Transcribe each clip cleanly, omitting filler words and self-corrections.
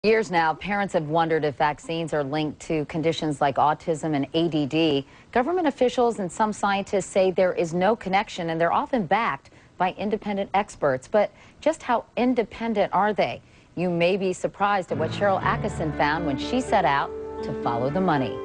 Years now, parents have wondered if vaccines are linked to conditions like autism and ADD. Government officials and some scientists say there is no connection, and they're often backed by independent experts. But just how independent are they? You may be surprised at what Cheryl Atkinson found when she set out to follow the money.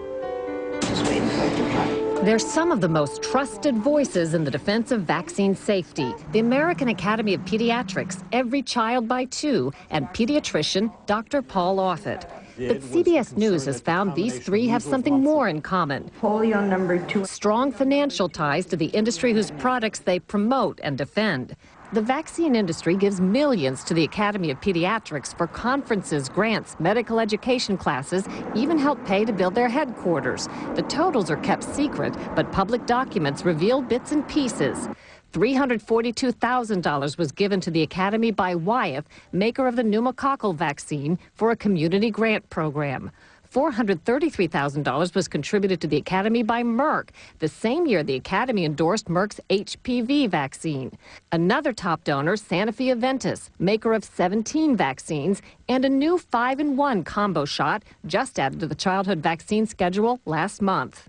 They're some of the most trusted voices in the defense of vaccine safety. The American Academy of Pediatrics, Every Child by Two, and pediatrician Dr. Paul Offit. But CBS News has found these three have something more in common. Polio number 2. Strong financial ties to the industry whose products they promote and defend. The vaccine industry gives millions to the Academy of Pediatrics for conferences, grants, medical education classes, even help pay to build their headquarters. The totals are kept secret, but public documents reveal bits and pieces. $342,000 was given to the Academy by Wyeth, maker of the pneumococcal vaccine, for a community grant program. $433,000 was contributed to the Academy by Merck, the same year the Academy endorsed Merck's HPV vaccine. Another top donor, Sanofi Aventis, maker of 17 vaccines, and a new 5-in-1 combo shot just added to the childhood vaccine schedule last month.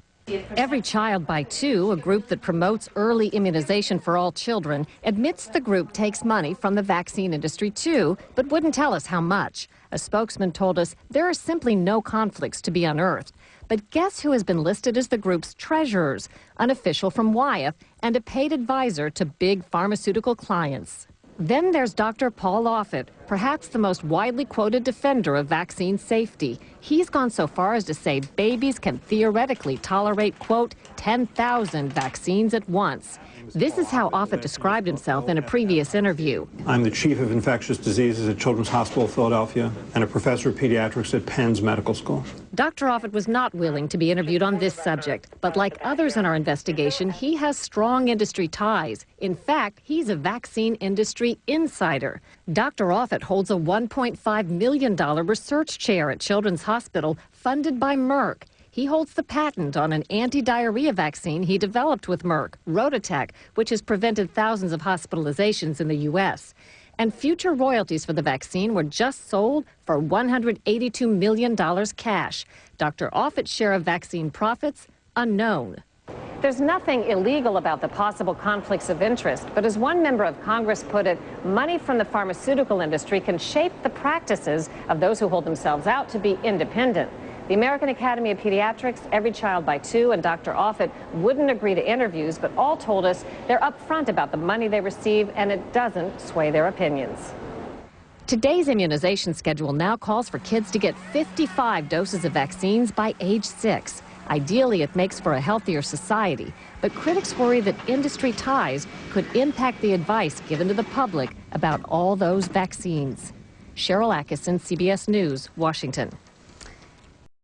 Every Child by Two, a group that promotes early immunization for all children, admits the group takes money from the vaccine industry too, but wouldn't tell us how much. A spokesman told us there are simply no conflicts to be unearthed. But guess who has been listed as the group's treasurers? An official from Wyeth and a paid advisor to big pharmaceutical clients. Then there's Dr. Paul Offit, perhaps the most widely quoted defender of vaccine safety. He's gone so far as to say babies can theoretically tolerate, quote, 10,000 vaccines at once. This is how Offit described himself in a previous interview. I'm the chief of infectious diseases at Children's Hospital of Philadelphia and a professor of pediatrics at Penn's Medical School. Dr. Offit was not willing to be interviewed on this subject, but like others in our investigation, he has strong industry ties. In fact, he's a vaccine industry insider. Dr. Offit holds a $1.5 million research chair at Children's Hospital funded by Merck. He holds the patent on an anti-diarrhea vaccine he developed with Merck, Rototec, which has prevented thousands of hospitalizations in the U.S. And future royalties for the vaccine were just sold for $182 million cash. Dr. Offit's share of vaccine profits, unknown. There's nothing illegal about the possible conflicts of interest, but as one member of Congress put it, money from the pharmaceutical industry can shape the practices of those who hold themselves out to be independent. The American Academy of Pediatrics, Every Child by Two, and Dr. Offit wouldn't agree to interviews, but all told us they're upfront about the money they receive, and it doesn't sway their opinions. Today's immunization schedule now calls for kids to get 55 doses of vaccines by age 6. Ideally, it makes for a healthier society, but critics worry that industry ties could impact the advice given to the public about all those vaccines. Cheryl Atkinson, CBS News, Washington.